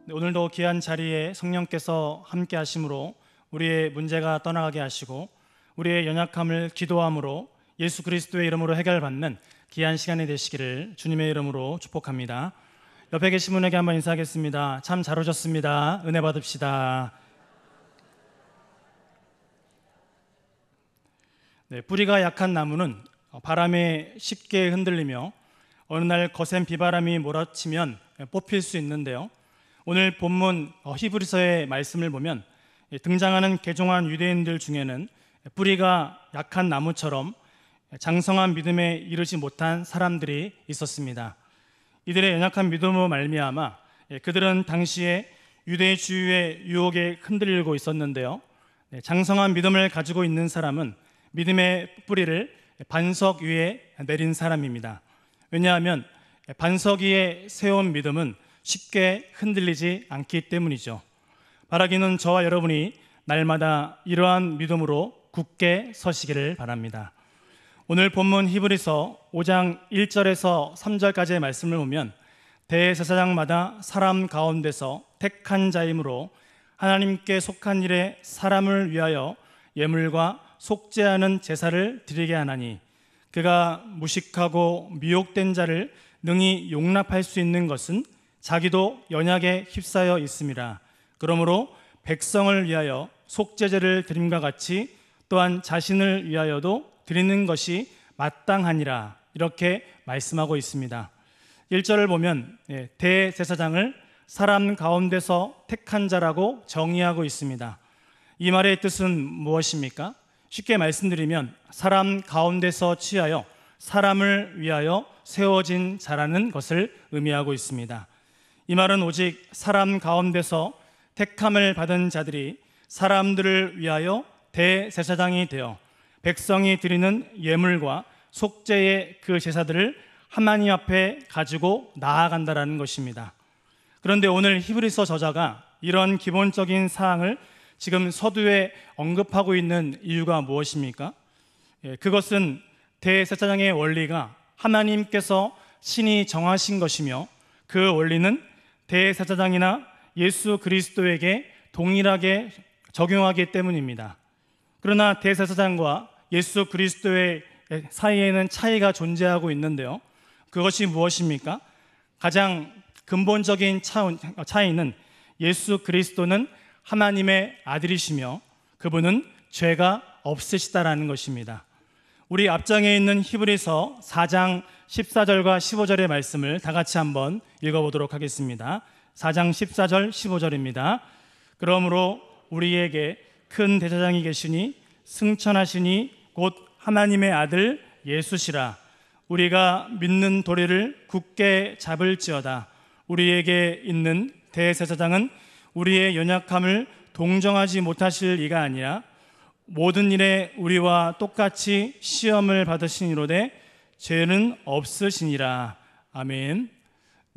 오늘도 귀한 자리에 성령께서 함께 하심으로 우리의 문제가 떠나가게 하시고 우리의 연약함을 기도함으로 예수 그리스도의 이름으로 해결받는 귀한 시간이 되시기를 주님의 이름으로 축복합니다. 옆에 계신 분에게 한번 인사하겠습니다. 참 잘 오셨습니다. 은혜 받읍시다. 뿌리가 약한 나무는 바람에 쉽게 흔들리며 어느 날 거센 비바람이 몰아치면 뽑힐 수 있는데요, 오늘 본문 히브리서의 말씀을 보면 등장하는 개종한 유대인들 중에는 뿌리가 약한 나무처럼 장성한 믿음에 이르지 못한 사람들이 있었습니다. 이들의 연약한 믿음으로 말미암아 그들은 당시에 유대주의의 유혹에 흔들리고 있었는데요, 장성한 믿음을 가지고 있는 사람은 믿음의 뿌리를 반석 위에 내린 사람입니다. 왜냐하면 반석 위에 세운 믿음은 쉽게 흔들리지 않기 때문이죠. 바라기는 저와 여러분이 날마다 이러한 믿음으로 굳게 서시기를 바랍니다. 오늘 본문 히브리서 5장 1절에서 3절까지의 말씀을 보면 대제사장마다 사람 가운데서 택한 자이므로 하나님께 속한 일에 사람을 위하여 예물과 속죄하는 제사를 드리게 하나니 그가 무식하고 미혹된 자를 능히 용납할 수 있는 것은 자기도 연약에 휩싸여 있음이라. 그러므로 백성을 위하여 속죄제를 드림과 같이 또한 자신을 위하여도 드리는 것이 마땅하니라. 이렇게 말씀하고 있습니다. 1절을 보면 대제사장을 사람 가운데서 택한 자라고 정의하고 있습니다. 이 말의 뜻은 무엇입니까? 쉽게 말씀드리면 사람 가운데서 취하여 사람을 위하여 세워진 자라는 것을 의미하고 있습니다. 이 말은 오직 사람 가운데서 택함을 받은 자들이 사람들을 위하여 대제사장이 되어 백성이 드리는 예물과 속죄의 그 제사들을 하나님 앞에 가지고 나아간다라는 것입니다. 그런데 오늘 히브리서 저자가 이런 기본적인 사항을 지금 서두에 언급하고 있는 이유가 무엇입니까? 그것은 대제사장의 원리가 하나님께서 신이 정하신 것이며 그 원리는 대제사장이나 예수 그리스도에게 동일하게 적용하기 때문입니다. 그러나 대제사장과 예수 그리스도의 사이에는 차이가 존재하고 있는데요, 그것이 무엇입니까? 가장 근본적인 차이는 예수 그리스도는 하나님의 아들이시며 그분은 죄가 없으시다라는 것입니다. 우리 앞장에 있는 히브리서 4장 14절과 15절의 말씀을 다 같이 한번 읽어보도록 하겠습니다. 4장 14절 15절입니다. 그러므로 우리에게 큰 대제사장이 계시니 승천하시니 곧 하나님의 아들 예수시라. 우리가 믿는 도리를 굳게 잡을지어다. 우리에게 있는 대제사장은 우리의 연약함을 동정하지 못하실 이가 아니라 모든 일에 우리와 똑같이 시험을 받으시니로되 죄는 없으시니라. 아멘.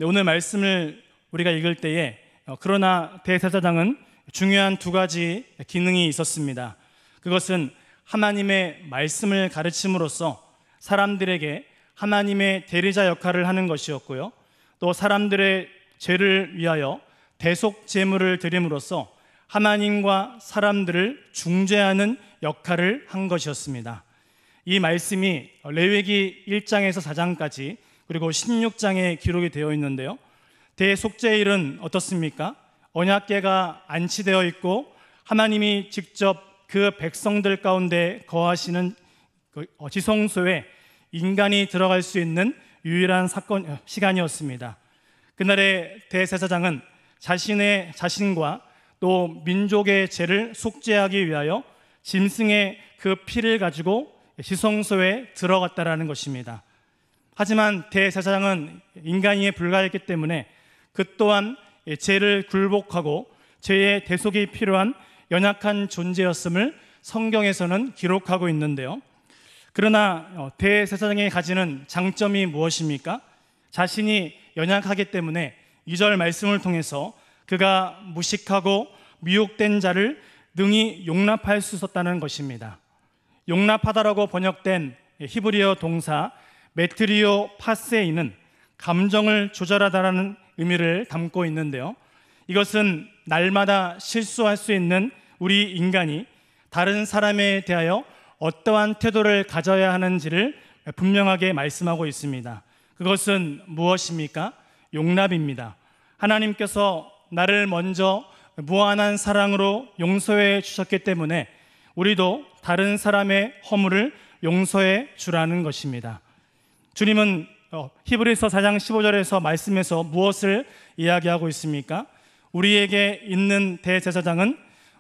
오늘 말씀을 우리가 읽을 때에 그러나 대제사장은 중요한 두 가지 기능이 있었습니다. 그것은 하나님의 말씀을 가르침으로써 사람들에게 하나님의 대리자 역할을 하는 것이었고요, 또 사람들의 죄를 위하여 대속 제물을 드림으로써 하나님과 사람들을 중재하는 역할을 한 것이었습니다. 이 말씀이 레위기 1장에서 4장까지 그리고 16장에 기록이 되어 있는데요, 대속제일은 어떻습니까? 언약궤가 안치되어 있고 하나님이 직접 그 백성들 가운데 거하시는 지성소에 인간이 들어갈 수 있는 유일한 시간이었습니다. 그날의 대제사장은 자신과 또 민족의 죄를 속죄하기 위하여 짐승의 그 피를 가지고 지성소에 들어갔다라는 것입니다. 하지만 대제사장은 인간이에 불과했기 때문에 그 또한 죄를 굴복하고 죄의 대속이 필요한 연약한 존재였음을 성경에서는 기록하고 있는데요, 그러나 대제사장이 가지는 장점이 무엇입니까? 자신이 연약하기 때문에 2절 말씀을 통해서 그가 무식하고 미혹된 자를 능히 용납할 수 있었다는 것입니다. 용납하다라고 번역된 히브리어 동사 메트리오 파세이는 감정을 조절하다라는 의미를 담고 있는데요, 이것은 날마다 실수할 수 있는 우리 인간이 다른 사람에 대하여 어떠한 태도를 가져야 하는지를 분명하게 말씀하고 있습니다. 그것은 무엇입니까? 용납입니다. 하나님께서 나를 먼저 무한한 사랑으로 용서해 주셨기 때문에 우리도 다른 사람의 허물을 용서해 주라는 것입니다. 주님은 히브리서 4장 15절에서 말씀에서 무엇을 이야기하고 있습니까? 우리에게 있는 대제사장은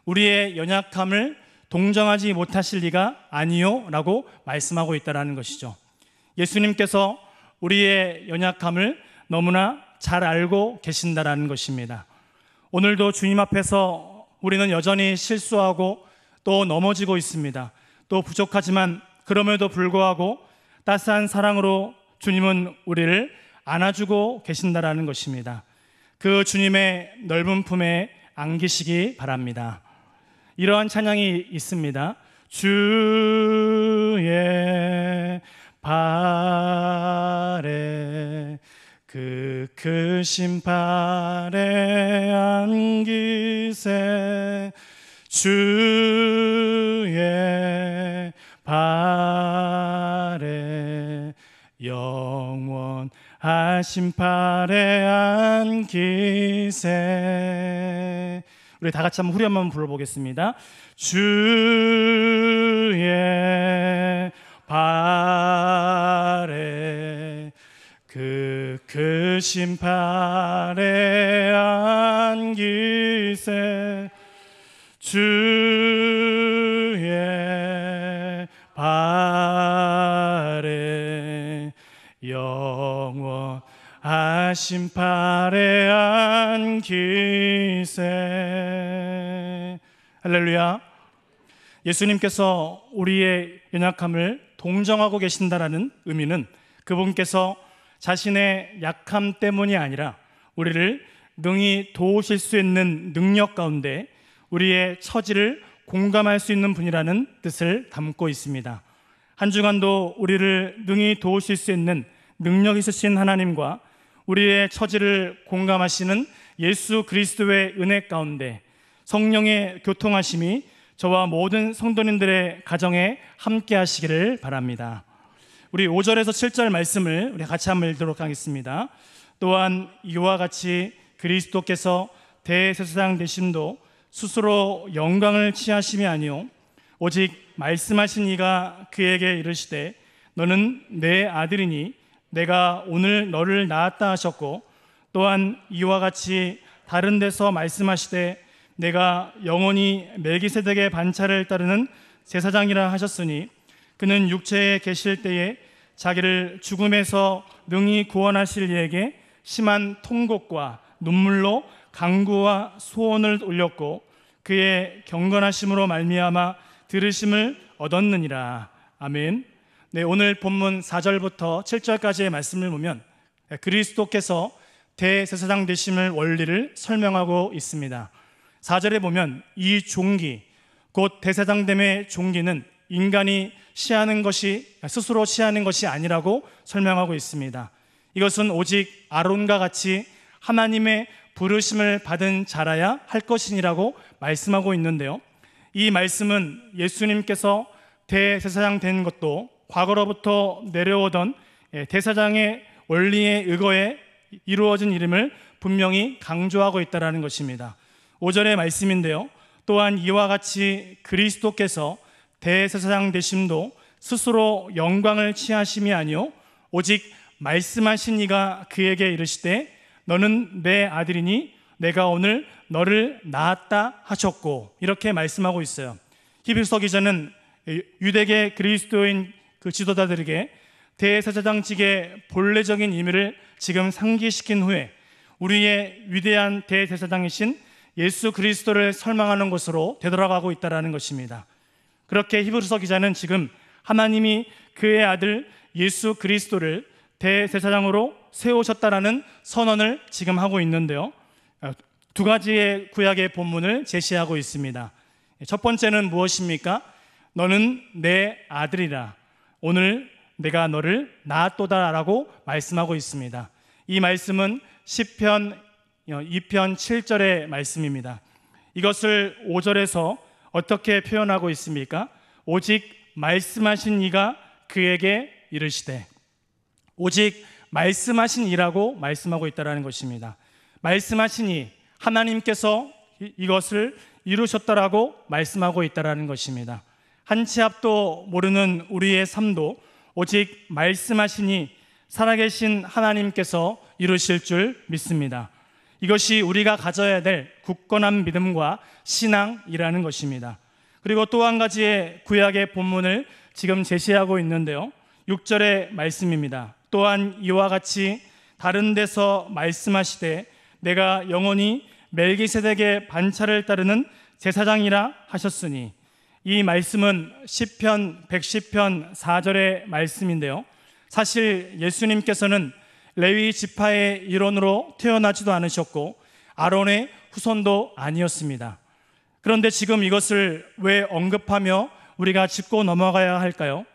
우리의 연약함을 동정하지 못하실 리가 아니요 라고 말씀하고 있다는 것이죠. 예수님께서 우리의 연약함을 너무나 잘 알고 계신다라는 것입니다. 오늘도 주님 앞에서 우리는 여전히 실수하고 또 넘어지고 있습니다. 또 부족하지만 그럼에도 불구하고 따스한 사랑으로 주님은 우리를 안아주고 계신다라는 것입니다. 그 주님의 넓은 품에 안기시기 바랍니다. 이러한 찬양이 있습니다. 주의 발에 그 크신 발에 안기세 주의 발에 영원하신 발에 안기세. 우리 다 같이 한번 후렴 한번 불러보겠습니다. 주의 발에 그 크신 발에 안기세 주의 발에 영원하신 발에 안기세. 할렐루야. 예수님께서 우리의 연약함을 동정하고 계신다라는 의미는 그분께서 자신의 약함 때문이 아니라 우리를 능히 도우실 수 있는 능력 가운데 우리의 처지를 공감할 수 있는 분이라는 뜻을 담고 있습니다. 한 주간도 우리를 능히 도우실 수 있는 능력 있으신 하나님과 우리의 처지를 공감하시는 예수 그리스도의 은혜 가운데 성령의 교통하심이 저와 모든 성도님들의 가정에 함께 하시기를 바랍니다. 우리 5절에서 7절 말씀을 우리 같이 한번 읽도록 하겠습니다. 또한 이와 같이 그리스도께서 대제사장 되심도 스스로 영광을 취하심이 아니요 오직 말씀하신 이가 그에게 이르시되 너는 내 아들이니 내가 오늘 너를 낳았다 하셨고 또한 이와 같이 다른 데서 말씀하시되 내가 영원히 멜기세덱의 반차를 따르는 제사장이라 하셨으니 그는 육체에 계실 때에 자기를 죽음에서 능히 구원하실 이에게 심한 통곡과 눈물로 간구와 소원을 올렸고 그의 경건하심으로 말미암아 들으심을 얻었느니라. 아멘. 네, 오늘 본문 4절부터 7절까지의 말씀을 보면 그리스도께서 대제사장 되심을 원리를 설명하고 있습니다. 4절에 보면 이 종기, 곧 대제사장됨의 종기는 인간이 시하는 것이 스스로 시하는 것이 아니라고 설명하고 있습니다. 이것은 오직 아론과 같이 하나님의 부르심을 받은 자라야 할 것이니라고 말씀하고 있는데요. 이 말씀은 예수님께서 대제사장 된 것도 과거로부터 내려오던 대제사장의 원리에 의거해 이루어진 일임을 분명히 강조하고 있다는 것입니다. 5절의 말씀인데요. 또한 이와 같이 그리스도께서 대제사장 되심도 스스로 영광을 취하심이 아니요 오직 말씀하신 이가 그에게 이르시되 너는 내 아들이니 내가 오늘 너를 낳았다 하셨고 이렇게 말씀하고 있어요. 히브리서 기자는 유대계 그리스도인 그 지도자들에게 대제사장직의 본래적인 의미를 지금 상기시킨 후에 우리의 위대한 대제사장이신 예수 그리스도를 설명하는 것으로 되돌아가고 있다는 것입니다. 그렇게 히브리서 기자는 지금 하나님이 그의 아들 예수 그리스도를 대제사장으로 세우셨다라는 선언을 지금 하고 있는데요. 두 가지의 구약의 본문을 제시하고 있습니다. 첫 번째는 무엇입니까? 너는 내 아들이라 오늘 내가 너를 낳았도다 라고 말씀하고 있습니다. 이 말씀은 시편 2편 7절의 말씀입니다. 이것을 5절에서 어떻게 표현하고 있습니까? 오직 말씀하신 이가 그에게 이르시되, 오직 말씀하신 이라고 말씀하고 있다는 것입니다. 말씀하신 이, 하나님께서 이것을 이루셨다라고 말씀하고 있다는 것입니다. 한 치 앞도 모르는 우리의 삶도 오직 말씀하시니 살아계신 하나님께서 이루실 줄 믿습니다. 이것이 우리가 가져야 될 굳건한 믿음과 신앙이라는 것입니다. 그리고 또 한 가지의 구약의 본문을 지금 제시하고 있는데요, 6절의 말씀입니다. 또한 이와 같이 다른 데서 말씀하시되 내가 영원히 멜기세덱의 반차를 따르는 제사장이라 하셨으니, 이 말씀은 시편 110편 4절의 말씀인데요, 사실 예수님께서는 레위 지파의 일원으로 태어나지도 않으셨고 아론의 후손도 아니었습니다. 그런데 지금 이것을 왜 언급하며 우리가 짚고 넘어가야 할까요?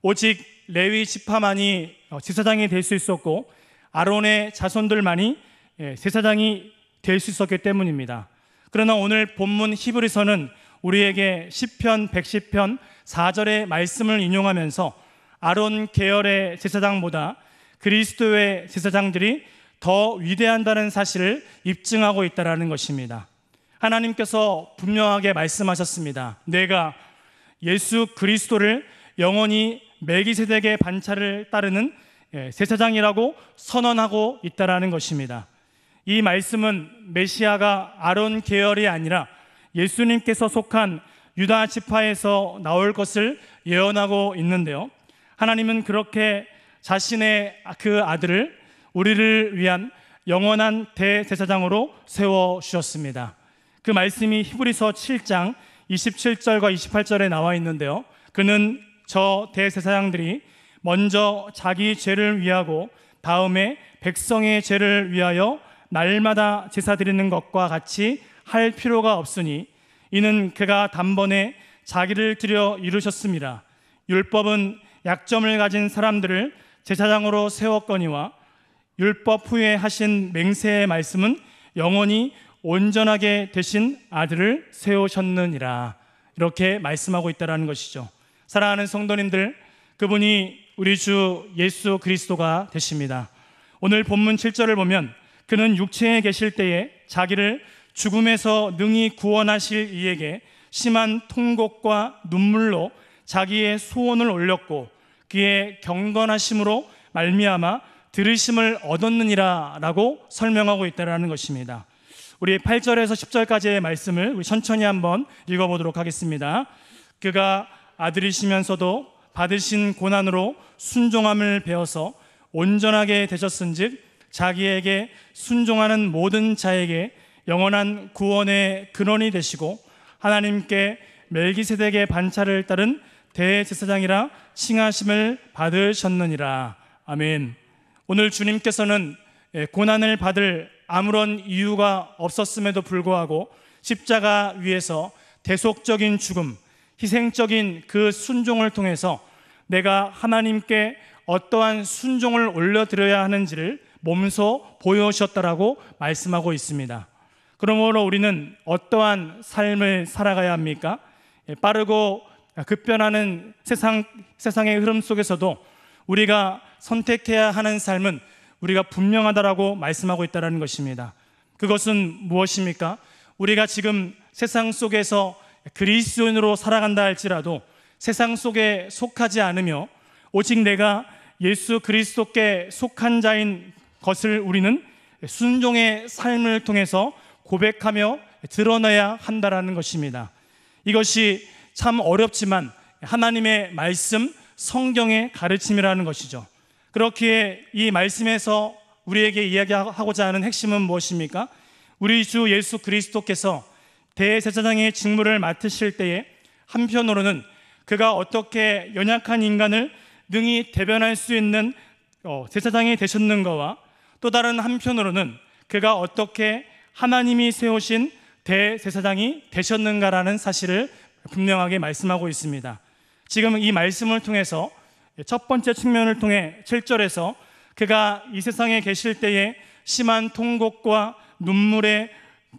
오직 레위 지파만이 제사장이 될 수 있었고 아론의 자손들만이 제사장이 될 수 있었기 때문입니다. 그러나 오늘 본문 히브리서는 우리에게 시편 110편 4절의 말씀을 인용하면서 아론 계열의 제사장보다 그리스도의 제사장들이 더 위대한다는 사실을 입증하고 있다는 것입니다. 하나님께서 분명하게 말씀하셨습니다. 내가 예수 그리스도를 영원히 멜기세덱의 반차를 따르는 제사장이라고 선언하고 있다는 것입니다. 이 말씀은 메시아가 아론 계열이 아니라 예수님께서 속한 유다 지파에서 나올 것을 예언하고 있는데요, 하나님은 그렇게 자신의 그 아들을 우리를 위한 영원한 대제사장으로 세워주셨습니다. 그 말씀이 히브리서 7장 27절과 28절에 나와 있는데요, 그는 저 대제사장들이 먼저 자기 죄를 위하고 다음에 백성의 죄를 위하여 날마다 제사 드리는 것과 같이 할 필요가 없으니 이는 그가 단번에 자기를 드려 이루셨습니다. 율법은 약점을 가진 사람들을 제사장으로 세웠거니와 율법 후에 하신 맹세의 말씀은 영원히 온전하게 되신 아들을 세우셨느니라, 이렇게 말씀하고 있다는 것이죠. 사랑하는 성도님들, 그분이 우리 주 예수 그리스도가 되십니다. 오늘 본문 7절을 보면 그는 육체에 계실 때에 자기를 죽음에서 능히 구원하실 이에게 심한 통곡과 눈물로 자기의 소원을 올렸고 그의 경건하심으로 말미암아 들으심을 얻었느니라 라고 설명하고 있다는 것입니다. 우리 8절에서 10절까지의 말씀을 우리 천천히 한번 읽어보도록 하겠습니다. 그가 아들이시면서도 받으신 고난으로 순종함을 배워서 온전하게 되셨은즉 자기에게 순종하는 모든 자에게 영원한 구원의 근원이 되시고 하나님께 멜기세덱의 반차를 따른 대제사장이라 칭하심을 받으셨느니라. 아멘. 오늘 주님께서는 고난을 받을 아무런 이유가 없었음에도 불구하고 십자가 위에서 대속적인 죽음, 희생적인 그 순종을 통해서 내가 하나님께 어떠한 순종을 올려드려야 하는지를 몸소 보여주셨다라고 말씀하고 있습니다. 그러므로 우리는 어떠한 삶을 살아가야 합니까? 빠르고 급변하는 세상의 흐름 속에서도 우리가 선택해야 하는 삶은 우리가 분명하다라고 말씀하고 있다는 것입니다. 그것은 무엇입니까? 우리가 지금 세상 속에서 그리스도인으로 살아간다 할지라도 세상 속에 속하지 않으며 오직 내가 예수 그리스도께 속한 자인 것을 우리는 순종의 삶을 통해서 고백하며 드러내야 한다는 것입니다. 이것이 참 어렵지만 하나님의 말씀, 성경의 가르침이라는 것이죠. 그렇기에 이 말씀에서 우리에게 이야기하고자 하는 핵심은 무엇입니까? 우리 주 예수 그리스도께서 대제사장의 직무를 맡으실 때에 한편으로는 그가 어떻게 연약한 인간을 능히 대변할 수 있는 제사장이 되셨는가와 또 다른 한편으로는 그가 어떻게 하나님이 세우신 대제사장이 되셨는가라는 사실을 분명하게 말씀하고 있습니다. 지금 이 말씀을 통해서 첫 번째 측면을 통해 7절에서 그가 이 세상에 계실 때에 심한 통곡과 눈물의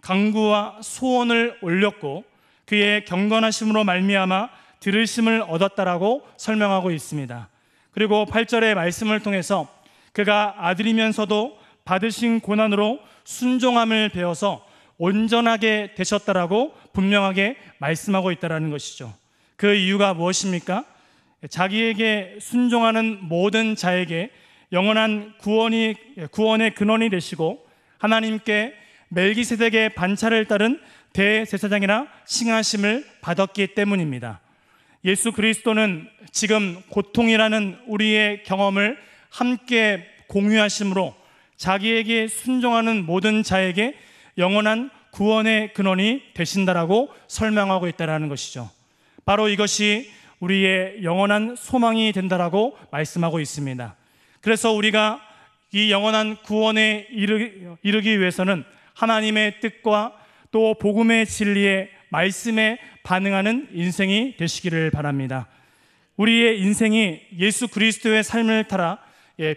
간구와 소원을 올렸고 그의 경건하심으로 말미암아 들으심을 얻었다라고 설명하고 있습니다. 그리고 8절의 말씀을 통해서 그가 아들이면서도 받으신 고난으로 순종함을 배워서 온전하게 되셨다라고 분명하게 말씀하고 있다는 것이죠. 그 이유가 무엇입니까? 자기에게 순종하는 모든 자에게 영원한 구원의 근원이 되시고 하나님께 멜기세덱의 반차를 따른 대제사장이라 칭하심을 받았기 때문입니다. 예수 그리스도는 지금 고통이라는 우리의 경험을 함께 공유하심으로 자기에게 순종하는 모든 자에게 영원한 구원의 근원이 되신다라고 설명하고 있다는 것이죠. 바로 이것이 우리의 영원한 소망이 된다라고 말씀하고 있습니다. 그래서 우리가 이 영원한 구원에 이르기 위해서는 하나님의 뜻과 또 복음의 진리의 말씀에 반응하는 인생이 되시기를 바랍니다. 우리의 인생이 예수 그리스도의 삶을 따라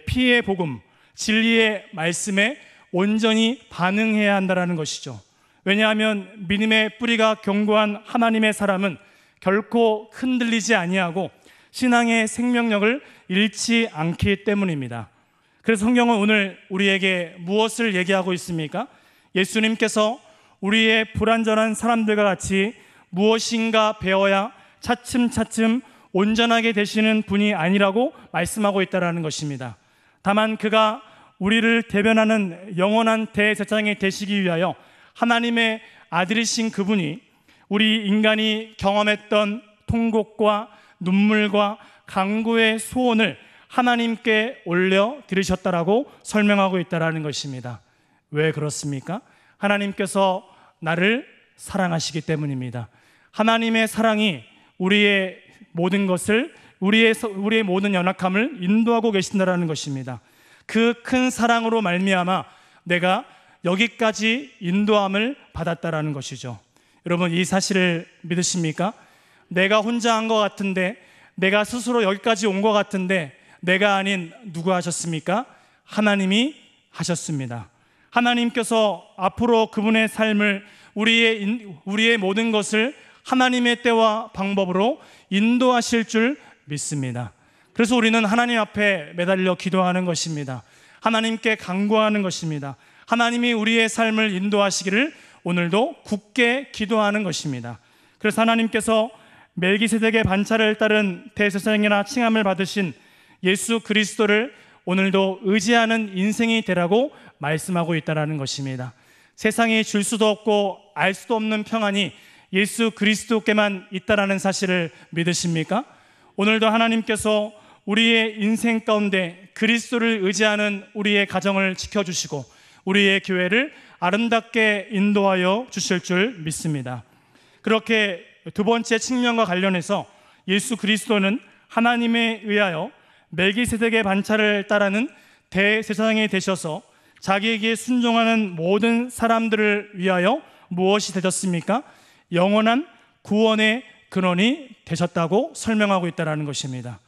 피의 복음, 진리의 말씀에 온전히 반응해야 한다는 것이죠. 왜냐하면 믿음의 뿌리가 견고한 하나님의 사람은 결코 흔들리지 아니하고 신앙의 생명력을 잃지 않기 때문입니다. 그래서 성경은 오늘 우리에게 무엇을 얘기하고 있습니까? 예수님께서 우리의 불완전한 사람들과 같이 무엇인가 배워야 차츰차츰 온전하게 되시는 분이 아니라고 말씀하고 있다는 것입니다. 다만 그가 우리를 대변하는 영원한 대제사장이 되시기 위하여 하나님의 아들이신 그분이 우리 인간이 경험했던 통곡과 눈물과 간구의 소원을 하나님께 올려드리셨다라고 설명하고 있다는 것입니다. 왜 그렇습니까? 하나님께서 나를 사랑하시기 때문입니다. 하나님의 사랑이 우리의 모든 것을, 우리의 모든 연약함을 인도하고 계신다는 것입니다. 그 큰 사랑으로 말미암아 내가 여기까지 인도함을 받았다라는 것이죠. 여러분, 이 사실을 믿으십니까? 내가 혼자 한 것 같은데, 내가 스스로 여기까지 온 것 같은데 내가 아닌 누가 하셨습니까? 하나님이 하셨습니다. 하나님께서 앞으로 그분의 삶을, 우리의 모든 것을 하나님의 때와 방법으로 인도하실 줄 믿습니다. 그래서 우리는 하나님 앞에 매달려 기도하는 것입니다. 하나님께 간구하는 것입니다. 하나님이 우리의 삶을 인도하시기를 오늘도 굳게 기도하는 것입니다. 그래서 하나님께서 멜기세덱의 반차를 따른 대제사장이라 칭함을 받으신 예수 그리스도를 오늘도 의지하는 인생이 되라고 말씀하고 있다는 것입니다. 세상이 줄 수도 없고 알 수도 없는 평안이 예수 그리스도께만 있다는 사실을 믿으십니까? 오늘도 하나님께서 우리의 인생 가운데 그리스도를 의지하는 우리의 가정을 지켜주시고 우리의 교회를 아름답게 인도하여 주실 줄 믿습니다. 그렇게 두 번째 측면과 관련해서 예수 그리스도는 하나님에 의하여 멜기세덱의 반차를 따르는 대제사장이 되셔서 자기에게 순종하는 모든 사람들을 위하여 무엇이 되셨습니까? 영원한 구원의 근원이 되셨다고 설명하고 있다는 것입니다.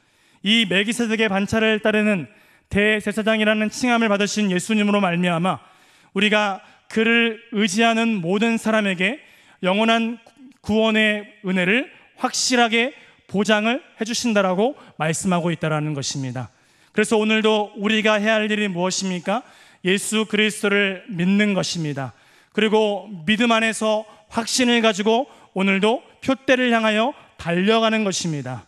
이 멜기세덱의 반차를 따르는 대제사장이라는 칭함을 받으신 예수님으로 말미암아 우리가 그를 의지하는 모든 사람에게 영원한 구원의 은혜를 확실하게 보장을 해주신다라고 말씀하고 있다는 것입니다. 그래서 오늘도 우리가 해야 할 일이 무엇입니까? 예수 그리스도를 믿는 것입니다. 그리고 믿음 안에서 확신을 가지고 오늘도 표대를 향하여 달려가는 것입니다.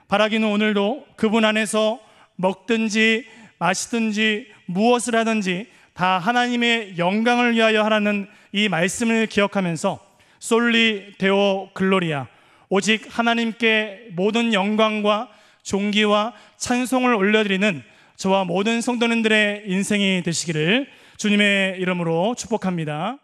바라기는 오늘도 그분 안에서 먹든지 마시든지 무엇을 하든지 다 하나님의 영광을 위하여 하라는 이 말씀을 기억하면서 솔리 데오 글로리아, 오직 하나님께 모든 영광과 존귀와 찬송을 올려드리는 저와 모든 성도님들의 인생이 되시기를 주님의 이름으로 축복합니다.